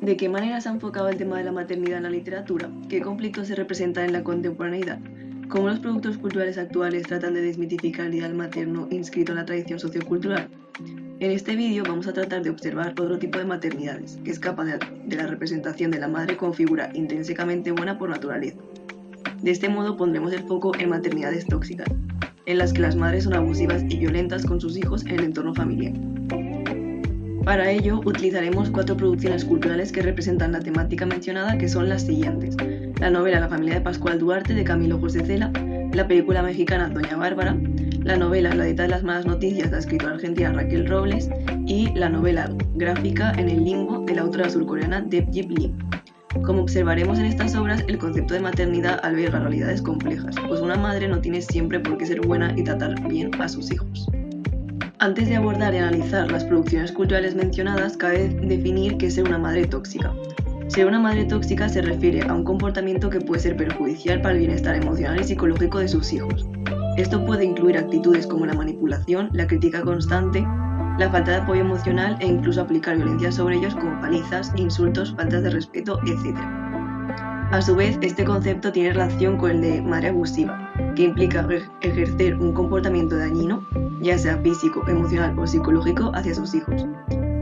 ¿De qué manera se ha enfocado el tema de la maternidad en la literatura? ¿Qué conflictos se representan en la contemporaneidad? ¿Cómo los productos culturales actuales tratan de desmitificar el ideal materno inscrito en la tradición sociocultural? En este vídeo vamos a tratar de observar otro tipo de maternidades, que escapa de la representación de la madre como figura intrínsecamente buena por naturaleza. De este modo pondremos el foco en maternidades tóxicas, en las que las madres son abusivas y violentas con sus hijos en el entorno familiar. Para ello, utilizaremos 4 producciones culturales que representan la temática mencionada, que son las siguientes: la novela La familia de Pascual Duarte de Camilo José Cela, la película mexicana Doña Bárbara, la novela La dieta de las malas noticias de la escritora argentina Raquel Robles y la novela gráfica En el limbo de la autora surcoreana Deb-Jib Lee. Como observaremos en estas obras, el concepto de maternidad alberga realidades complejas, pues una madre no tiene siempre por qué ser buena y tratar bien a sus hijos. Antes de abordar y analizar las producciones culturales mencionadas, cabe definir qué es ser una madre tóxica. Ser una madre tóxica se refiere a un comportamiento que puede ser perjudicial para el bienestar emocional y psicológico de sus hijos. Esto puede incluir actitudes como la manipulación, la crítica constante, la falta de apoyo emocional e incluso aplicar violencia sobre ellos como palizas, insultos, faltas de respeto, etc. A su vez, este concepto tiene relación con el de madre abusiva, que implica ejercer un comportamiento dañino, ya sea físico, emocional o psicológico, hacia sus hijos.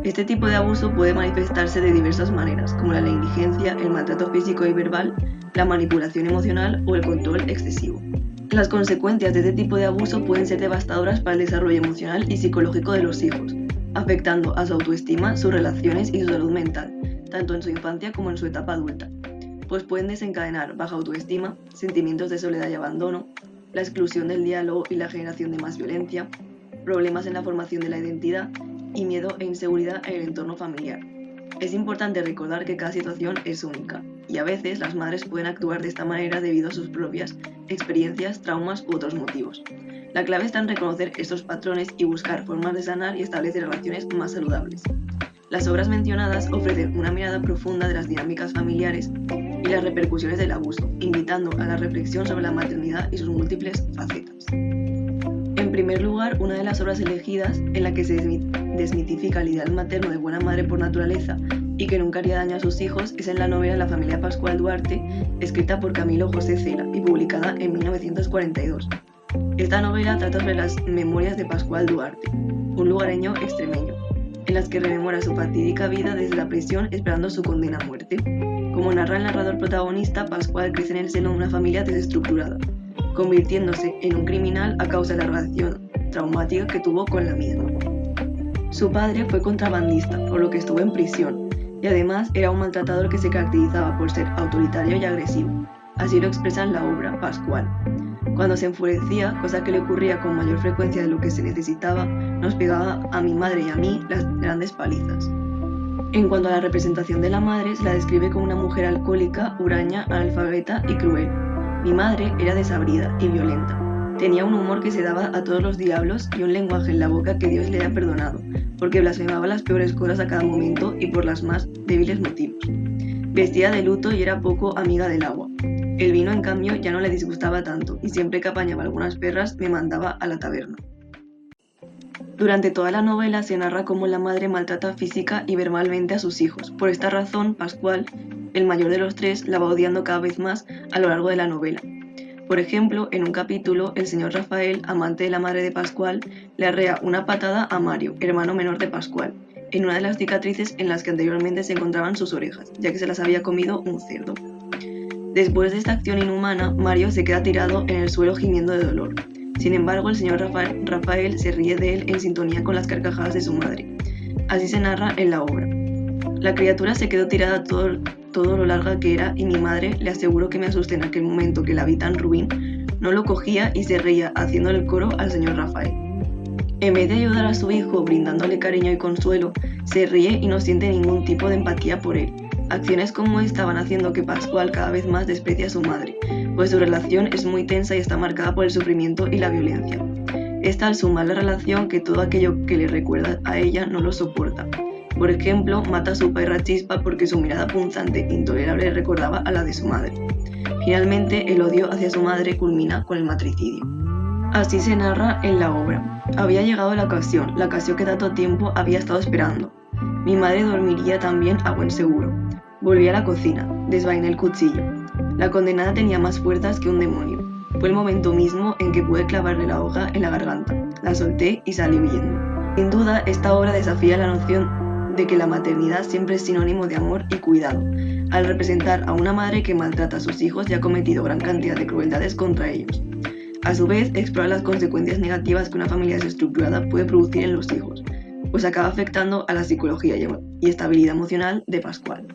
Este tipo de abuso puede manifestarse de diversas maneras, como la negligencia, el maltrato físico y verbal, la manipulación emocional o el control excesivo. Las consecuencias de este tipo de abuso pueden ser devastadoras para el desarrollo emocional y psicológico de los hijos, afectando a su autoestima, sus relaciones y su salud mental, tanto en su infancia como en su etapa adulta, pues pueden desencadenar baja autoestima, sentimientos de soledad y abandono, la exclusión del diálogo y la generación de más violencia, problemas en la formación de la identidad y miedo e inseguridad en el entorno familiar. Es importante recordar que cada situación es única, y a veces las madres pueden actuar de esta manera debido a sus propias experiencias, traumas u otros motivos. La clave está en reconocer estos patrones y buscar formas de sanar y establecer relaciones más saludables. Las obras mencionadas ofrecen una mirada profunda de las dinámicas familiares y las repercusiones del abuso, invitando a la reflexión sobre la maternidad y sus múltiples facetas. En primer lugar, una de las obras elegidas en la que se desmitifica el ideal materno de buena madre por naturaleza y que nunca haría daño a sus hijos es en la novela La familia Pascual Duarte, escrita por Camilo José Cela y publicada en 1942. Esta novela trata sobre las memorias de Pascual Duarte, un lugareño extremeño, en las que rememora su fatídica vida desde la prisión esperando su condena a muerte. Como narra el narrador protagonista, Pascual crece en el seno de una familia desestructurada, convirtiéndose en un criminal a causa de la relación traumática que tuvo con la misma. Su padre fue contrabandista, por lo que estuvo en prisión, y además era un maltratador que se caracterizaba por ser autoritario y agresivo. Así lo expresa en la obra Pascual. Cuando se enfurecía, cosa que le ocurría con mayor frecuencia de lo que se necesitaba, nos pegaba a mi madre y a mí las grandes palizas. En cuanto a la representación de la madre, se la describe como una mujer alcohólica, huraña, analfabeta y cruel. Mi madre era desabrida y violenta. Tenía un humor que se daba a todos los diablos y un lenguaje en la boca que Dios le haya perdonado, porque blasfemaba las peores cosas a cada momento y por los más débiles motivos. Vestía de luto y era poco amiga del agua. El vino, en cambio, ya no le disgustaba tanto, y siempre que apañaba algunas perras me mandaba a la taberna. Durante toda la novela se narra cómo la madre maltrata física y verbalmente a sus hijos. Por esta razón, Pascual, el mayor de los 3, la va odiando cada vez más a lo largo de la novela. Por ejemplo, en un capítulo, el señor Rafael, amante de la madre de Pascual, le arrea una patada a Mario, hermano menor de Pascual, en una de las cicatrices en las que anteriormente se encontraban sus orejas, ya que se las había comido un cerdo. Después de esta acción inhumana, Mario se queda tirado en el suelo gimiendo de dolor. Sin embargo, el señor Rafael se ríe de él en sintonía con las carcajadas de su madre. Así se narra en la obra. La criatura se quedó tirada todo lo larga que era y mi madre, le aseguro que me asusté en aquel momento que la vi tan ruin, no lo cogía y se reía haciéndole el coro al señor Rafael. En vez de ayudar a su hijo brindándole cariño y consuelo, se ríe y no siente ningún tipo de empatía por él. Acciones como esta van haciendo que Pascual cada vez más desprecie a su madre, pues su relación es muy tensa y está marcada por el sufrimiento y la violencia. Es tal su mala relación que todo aquello que le recuerda a ella no lo soporta. Por ejemplo, mata a su perra Chispa porque su mirada punzante e intolerable le recordaba a la de su madre. Finalmente, el odio hacia su madre culmina con el matricidio. Así se narra en la obra. Había llegado la ocasión que tanto tiempo había estado esperando. Mi madre dormiría también a buen seguro. Volví a la cocina, desvainé el cuchillo. La condenada tenía más fuerzas que un demonio. Fue el momento mismo en que pude clavarle la hoja en la garganta. La solté y salí huyendo. Sin duda, esta obra desafía la noción de que la maternidad siempre es sinónimo de amor y cuidado, al representar a una madre que maltrata a sus hijos y ha cometido gran cantidad de crueldades contra ellos. A su vez, explora las consecuencias negativas que una familia desestructurada puede producir en los hijos, pues acaba afectando a la psicología y estabilidad emocional de Pascual.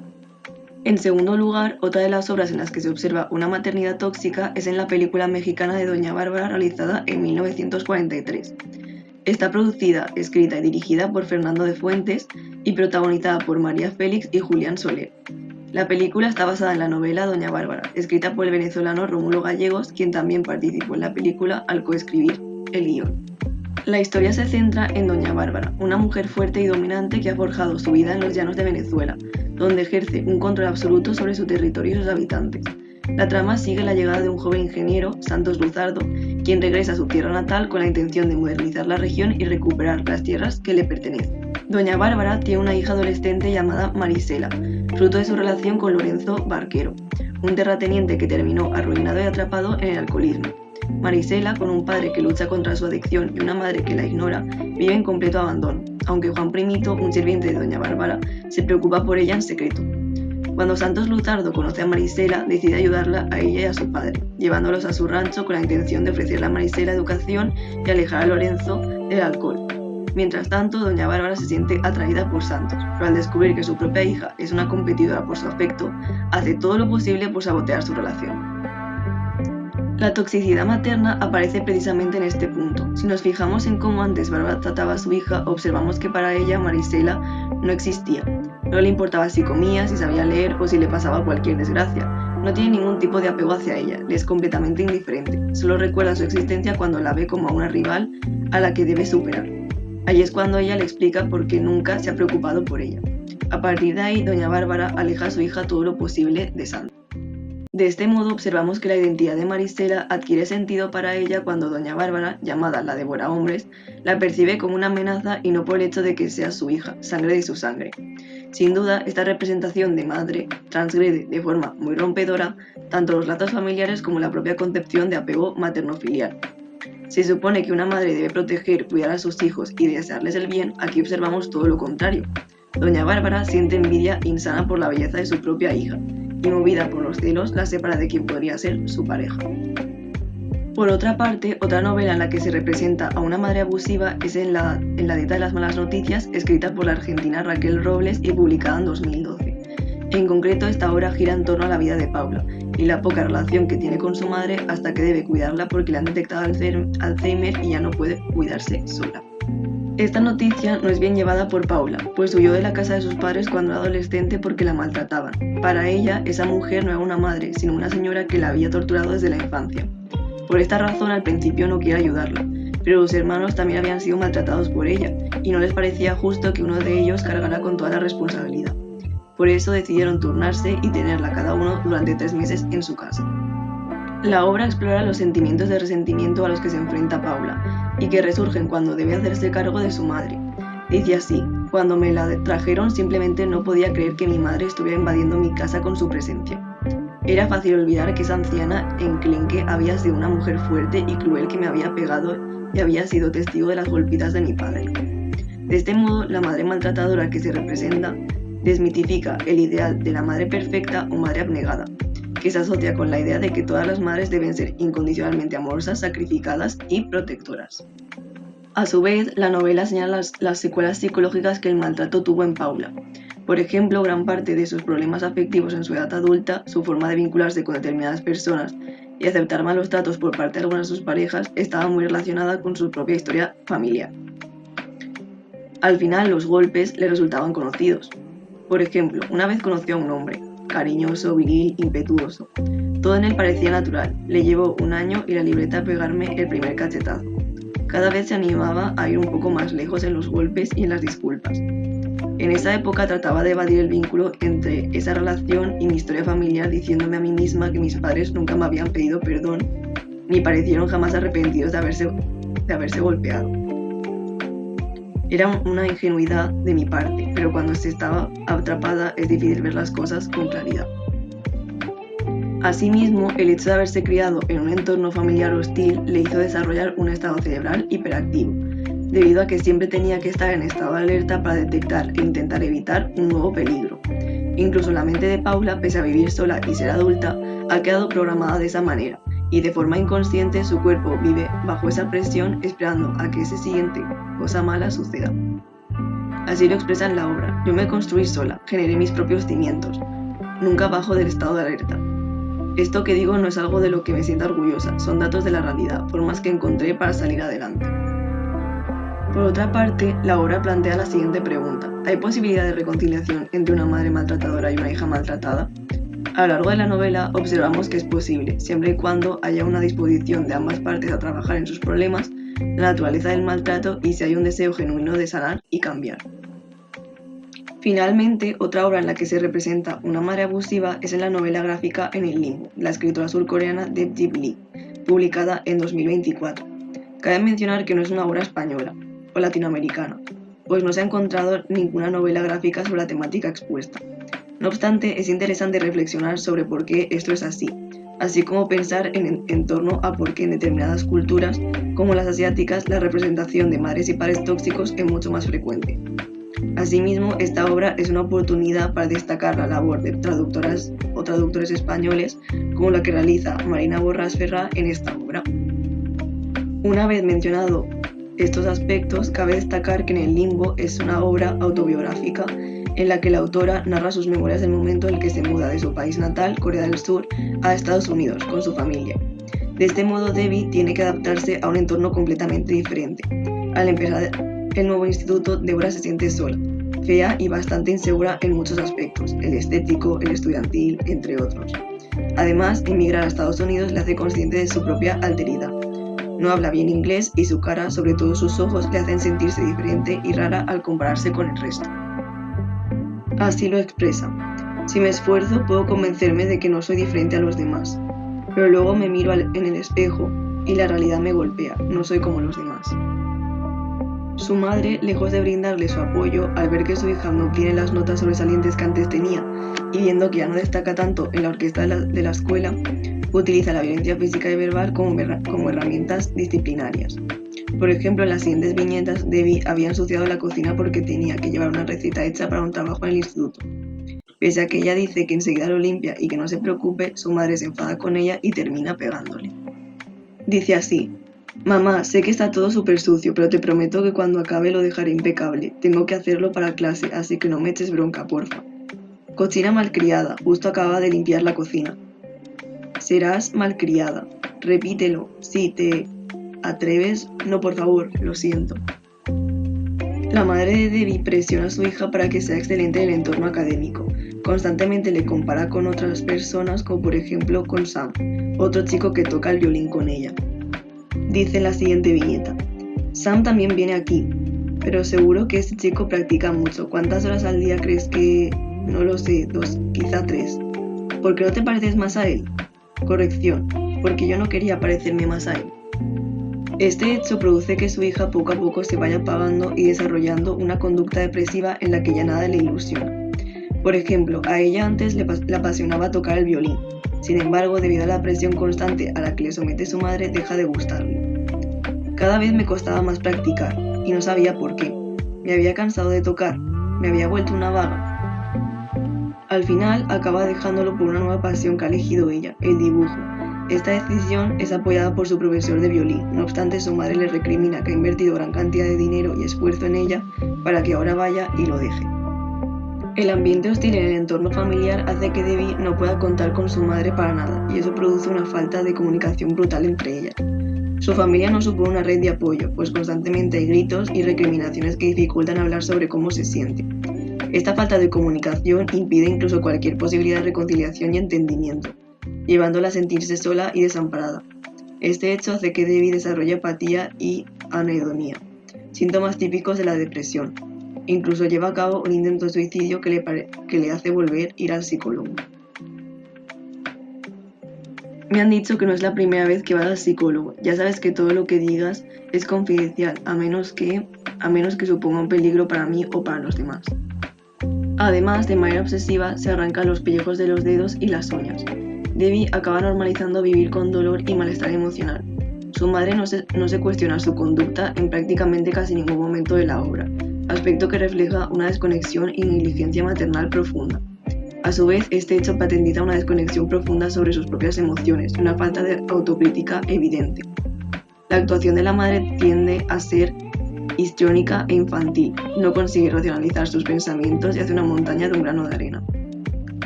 En segundo lugar, otra de las obras en las que se observa una maternidad tóxica es en la película mexicana de Doña Bárbara, realizada en 1943. Está producida, escrita y dirigida por Fernando de Fuentes y protagonizada por María Félix y Julián Soler. La película está basada en la novela Doña Bárbara, escrita por el venezolano Rómulo Gallegos, quien también participó en la película al coescribir el guión. La historia se centra en Doña Bárbara, una mujer fuerte y dominante que ha forjado su vida en los llanos de Venezuela, donde ejerce un control absoluto sobre su territorio y sus habitantes. La trama sigue la llegada de un joven ingeniero, Santos Luzardo, quien regresa a su tierra natal con la intención de modernizar la región y recuperar las tierras que le pertenecen. Doña Bárbara tiene una hija adolescente llamada Marisela, fruto de su relación con Lorenzo Barquero, un terrateniente que terminó arruinado y atrapado en el alcoholismo. Marisela, con un padre que lucha contra su adicción y una madre que la ignora, vive en completo abandono, aunque Juan Primito, un sirviente de Doña Bárbara, se preocupa por ella en secreto. Cuando Santos Luzardo conoce a Marisela, decide ayudarla a ella y a su padre, llevándolos a su rancho con la intención de ofrecerle a Marisela educación y alejar a Lorenzo del alcohol. Mientras tanto, Doña Bárbara se siente atraída por Santos, pero al descubrir que su propia hija es una competidora por su afecto, hace todo lo posible por sabotear su relación. La toxicidad materna aparece precisamente en este punto. Si nos fijamos en cómo antes Bárbara trataba a su hija, observamos que para ella Marisela no existía. No le importaba si comía, si sabía leer o si le pasaba cualquier desgracia. No tiene ningún tipo de apego hacia ella, le es completamente indiferente. Solo recuerda su existencia cuando la ve como a una rival a la que debe superar. Allí es cuando ella le explica por qué nunca se ha preocupado por ella. A partir de ahí, Doña Bárbara aleja a su hija todo lo posible de Santos. De este modo observamos que la identidad de Marisela adquiere sentido para ella cuando Doña Bárbara, llamada la Devorahombres, la percibe como una amenaza y no por el hecho de que sea su hija, sangre de su sangre. Sin duda, esta representación de madre transgrede de forma muy rompedora tanto los lazos familiares como la propia concepción de apego materno-filial. Se supone que una madre debe proteger, cuidar a sus hijos y desearles el bien, aquí observamos todo lo contrario. Doña Bárbara siente envidia insana por la belleza de su propia hija, y movida por los celos la separa de quien podría ser su pareja. Por otra parte, otra novela en la que se representa a una madre abusiva es en la dieta de las malas noticias, escrita por la argentina Raquel Robles y publicada en 2012. En concreto, esta obra gira en torno a la vida de Paula y la poca relación que tiene con su madre hasta que debe cuidarla porque le han detectado Alzheimer y ya no puede cuidarse sola. Esta noticia no es bien llevada por Paula, pues huyó de la casa de sus padres cuando era adolescente porque la maltrataban. Para ella, esa mujer no era una madre, sino una señora que la había torturado desde la infancia. Por esta razón, al principio no quiere ayudarla, pero los hermanos también habían sido maltratados por ella, y no les parecía justo que uno de ellos cargara con toda la responsabilidad. Por eso decidieron turnarse y tenerla cada uno durante 3 meses en su casa. La obra explora los sentimientos de resentimiento a los que se enfrenta Paula y que resurgen cuando debe hacerse cargo de su madre. Dice así: cuando me la trajeron simplemente no podía creer que mi madre estuviera invadiendo mi casa con su presencia. Era fácil olvidar que esa anciana enclenque había sido una mujer fuerte y cruel que me había pegado y había sido testigo de las golpizadas de mi padre. De este modo, la madre maltratadora que se representa desmitifica el ideal de la madre perfecta o madre abnegada, que se asocia con la idea de que todas las madres deben ser incondicionalmente amorosas, sacrificadas y protectoras. A su vez, la novela señala las secuelas psicológicas que el maltrato tuvo en Paula. Por ejemplo, gran parte de sus problemas afectivos en su edad adulta, su forma de vincularse con determinadas personas y aceptar malos tratos por parte de algunas de sus parejas estaba muy relacionada con su propia historia familiar. Al final, los golpes le resultaban conocidos. Por ejemplo, una vez conoció a un hombre, cariñoso, viril, impetuoso. Todo en él parecía natural. Le llevó 1 año ir a la libreta a pegarme el primer cachetazo. Cada vez se animaba a ir un poco más lejos en los golpes y en las disculpas. En esa época trataba de evadir el vínculo entre esa relación y mi historia familiar, diciéndome a mí misma que mis padres nunca me habían pedido perdón, ni parecieron jamás arrepentidos de haberse golpeado. Era una ingenuidad de mi parte, pero cuando se estaba atrapada es difícil ver las cosas con claridad. Asimismo, el hecho de haberse criado en un entorno familiar hostil le hizo desarrollar un estado cerebral hiperactivo, debido a que siempre tenía que estar en estado de alerta para detectar e intentar evitar un nuevo peligro. Incluso la mente de Paula, pese a vivir sola y ser adulta, ha quedado programada de esa manera, y de forma inconsciente su cuerpo vive bajo esa presión esperando a que esa siguiente cosa mala suceda. Así lo expresa en la obra: yo me construí sola, generé mis propios cimientos, nunca bajo del estado de alerta. Esto que digo no es algo de lo que me sienta orgullosa, son datos de la realidad, formas que encontré para salir adelante. Por otra parte, la obra plantea la siguiente pregunta: ¿hay posibilidad de reconciliación entre una madre maltratadora y una hija maltratada? A lo largo de la novela observamos que es posible, siempre y cuando haya una disposición de ambas partes a trabajar en sus problemas, la naturaleza del maltrato y si hay un deseo genuino de sanar y cambiar. Finalmente, otra obra en la que se representa una madre abusiva es en la novela gráfica En el limbo, de la escritora surcoreana Deb Lee, publicada en 2024. Cabe mencionar que no es una obra española o latinoamericana, pues no se ha encontrado ninguna novela gráfica sobre la temática expuesta. No obstante, es interesante reflexionar sobre por qué esto es así como pensar en torno a por qué en determinadas culturas, como las asiáticas, la representación de madres y padres tóxicos es mucho más frecuente. Asimismo, esta obra es una oportunidad para destacar la labor de traductoras o traductores españoles, como la que realiza Marina Borràs Ferrà en esta obra. Una vez mencionado estos aspectos, cabe destacar que En el limbo es una obra autobiográfica en la que la autora narra sus memorias del momento en el que se muda de su país natal, Corea del Sur, a Estados Unidos con su familia. De este modo, Debbie tiene que adaptarse a un entorno completamente diferente. Al empezar el nuevo instituto, Deborah se siente sola, fea y bastante insegura en muchos aspectos, el estético, el estudiantil, entre otros. Además, emigrar a Estados Unidos le hace consciente de su propia alteridad. No habla bien inglés y su cara, sobre todo sus ojos, le hacen sentirse diferente y rara al compararse con el resto. Así lo expresa: si me esfuerzo puedo convencerme de que no soy diferente a los demás, pero luego me miro en el espejo y la realidad me golpea, no soy como los demás. Su madre, lejos de brindarle su apoyo al ver que su hija no obtiene las notas sobresalientes que antes tenía y viendo que ya no destaca tanto en la orquesta de la escuela, utiliza la violencia física y verbal como herramientas disciplinarias. Por ejemplo, en las siguientes viñetas, Debbie había ensuciado la cocina porque tenía que llevar una receta hecha para un trabajo en el instituto. Pese a que ella dice que enseguida lo limpia y que no se preocupe, su madre se enfada con ella y termina pegándole. Dice así: mamá, sé que está todo súper sucio, pero te prometo que cuando acabe lo dejaré impecable. Tengo que hacerlo para clase, así que no me eches bronca, porfa. Cochina malcriada, justo acaba de limpiar la cocina. Serás malcriada. Repítelo, si te atreves. No, por favor, lo siento. La madre de Debbie presiona a su hija para que sea excelente en el entorno académico. Constantemente le compara con otras personas, como por ejemplo con Sam, otro chico que toca el violín con ella. Dice en la siguiente viñeta: Sam también viene aquí, pero seguro que este chico practica mucho. ¿Cuántas horas al día crees que...? No lo sé, 2, quizá 3. ¿Por qué no te pareces más a él? Corrección, porque yo no quería parecerme más a él. Este hecho produce que su hija poco a poco se vaya apagando y desarrollando una conducta depresiva en la que ya nada le ilusiona. Por ejemplo, a ella antes le apasionaba tocar el violín. Sin embargo, debido a la presión constante a la que le somete su madre, deja de gustarle. Cada vez me costaba más practicar, y no sabía por qué. Me había cansado de tocar, me había vuelto una vaga. Al final, acaba dejándolo por una nueva pasión que ha elegido ella, el dibujo. Esta decisión es apoyada por su profesor de violín, no obstante su madre le recrimina que ha invertido gran cantidad de dinero y esfuerzo en ella para que ahora vaya y lo deje. El ambiente hostil en el entorno familiar hace que Debbie no pueda contar con su madre para nada, y eso produce una falta de comunicación brutal entre ellas. Su familia no supone una red de apoyo, pues constantemente hay gritos y recriminaciones que dificultan hablar sobre cómo se siente. Esta falta de comunicación impide incluso cualquier posibilidad de reconciliación y entendimiento, llevándola a sentirse sola y desamparada. Este hecho hace que Debbie desarrolle apatía y anhedonía, síntomas típicos de la depresión. Incluso lleva a cabo un intento de suicidio que le hace volver a ir al psicólogo. Me han dicho que no es la primera vez que vas al psicólogo. Ya sabes que todo lo que digas es confidencial, a menos que suponga un peligro para mí o para los demás. Además, de manera obsesiva, se arranca los pellejos de los dedos y las uñas. Debbie acaba normalizando vivir con dolor y malestar emocional. Su madre no se cuestiona su conducta en prácticamente casi ningún momento de la obra, aspecto que refleja una desconexión y negligencia maternal profunda. A su vez, este hecho patentiza una desconexión profunda sobre sus propias emociones y una falta de autocrítica evidente. La actuación de la madre tiende a ser histriónica e infantil, no consigue racionalizar sus pensamientos y hace una montaña de un grano de arena.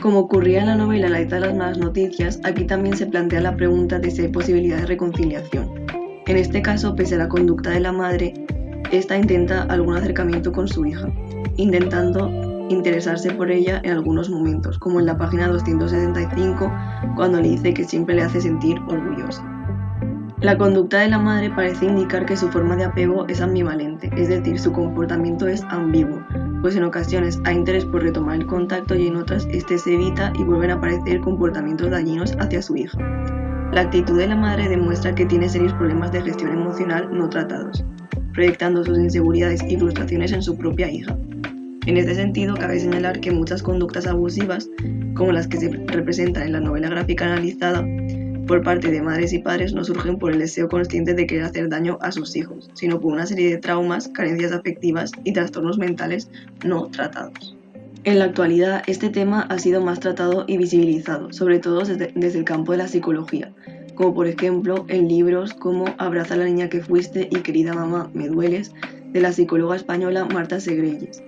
Como ocurría en la novela La isla de las malas noticias, aquí también se plantea la pregunta de si hay posibilidad de reconciliación. En este caso, pese a la conducta de la madre, esta intenta algún acercamiento con su hija, intentando interesarse por ella en algunos momentos, como en la página 275, cuando le dice que siempre le hace sentir orgullosa. La conducta de la madre parece indicar que su forma de apego es ambivalente, es decir, su comportamiento es ambiguo, pues en ocasiones hay interés por retomar el contacto y en otras este se evita y vuelven a aparecer comportamientos dañinos hacia su hija. La actitud de la madre demuestra que tiene serios problemas de gestión emocional no tratados, proyectando sus inseguridades y frustraciones en su propia hija. En este sentido, cabe señalar que muchas conductas abusivas, como las que se representan en la novela gráfica analizada, por parte de madres y padres no surgen por el deseo consciente de querer hacer daño a sus hijos, sino por una serie de traumas, carencias afectivas y trastornos mentales no tratados. En la actualidad, este tema ha sido más tratado y visibilizado, sobre todo desde el campo de la psicología, como por ejemplo en libros como Abraza a la niña que fuiste y Querida mamá, me dueles, de la psicóloga española Marta Segrelles.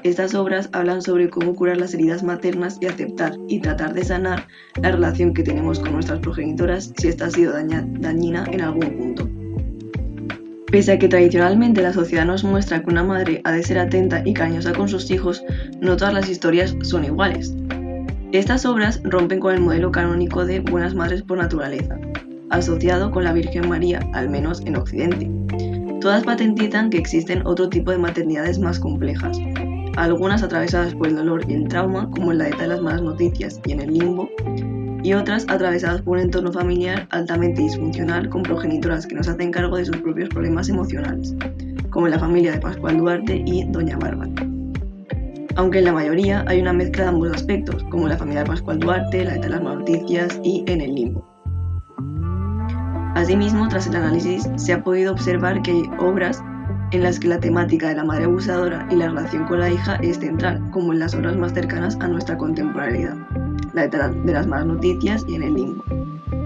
Estas obras hablan sobre cómo curar las heridas maternas y aceptar y tratar de sanar la relación que tenemos con nuestras progenitoras si esta ha sido dañina en algún punto. Pese a que tradicionalmente la sociedad nos muestra que una madre ha de ser atenta y cariñosa con sus hijos, no todas las historias son iguales. Estas obras rompen con el modelo canónico de buenas madres por naturaleza, asociado con la Virgen María, al menos en Occidente. Todas patentizan que existen otro tipo de maternidades más complejas, algunas atravesadas por el dolor y el trauma, como en la dieta de las malas noticias y en el limbo, y otras atravesadas por un entorno familiar altamente disfuncional con progenitoras que no se hacen cargo de sus propios problemas emocionales, como en la familia de Pascual Duarte y Doña Bárbara. Aunque en la mayoría hay una mezcla de ambos aspectos, como en la familia de Pascual Duarte, la dieta de las malas noticias y en el limbo. Asimismo, tras el análisis, se ha podido observar que hay obras en las que la temática de la madre abusadora y la relación con la hija es central, como en las obras más cercanas a nuestra contemporaneidad, la de las malas noticias y en el limbo.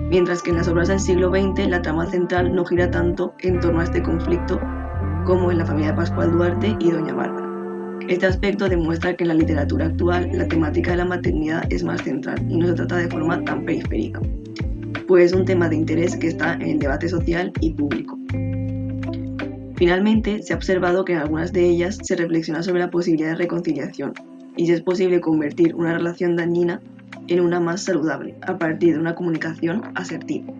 Mientras que en las obras del siglo XX la trama central no gira tanto en torno a este conflicto como en la familia de Pascual Duarte y Doña Bárbara. Este aspecto demuestra que en la literatura actual la temática de la maternidad es más central y no se trata de forma tan periférica, pues es un tema de interés que está en el debate social y público. Finalmente, se ha observado que en algunas de ellas se reflexiona sobre la posibilidad de reconciliación y si es posible convertir una relación dañina en una más saludable a partir de una comunicación asertiva.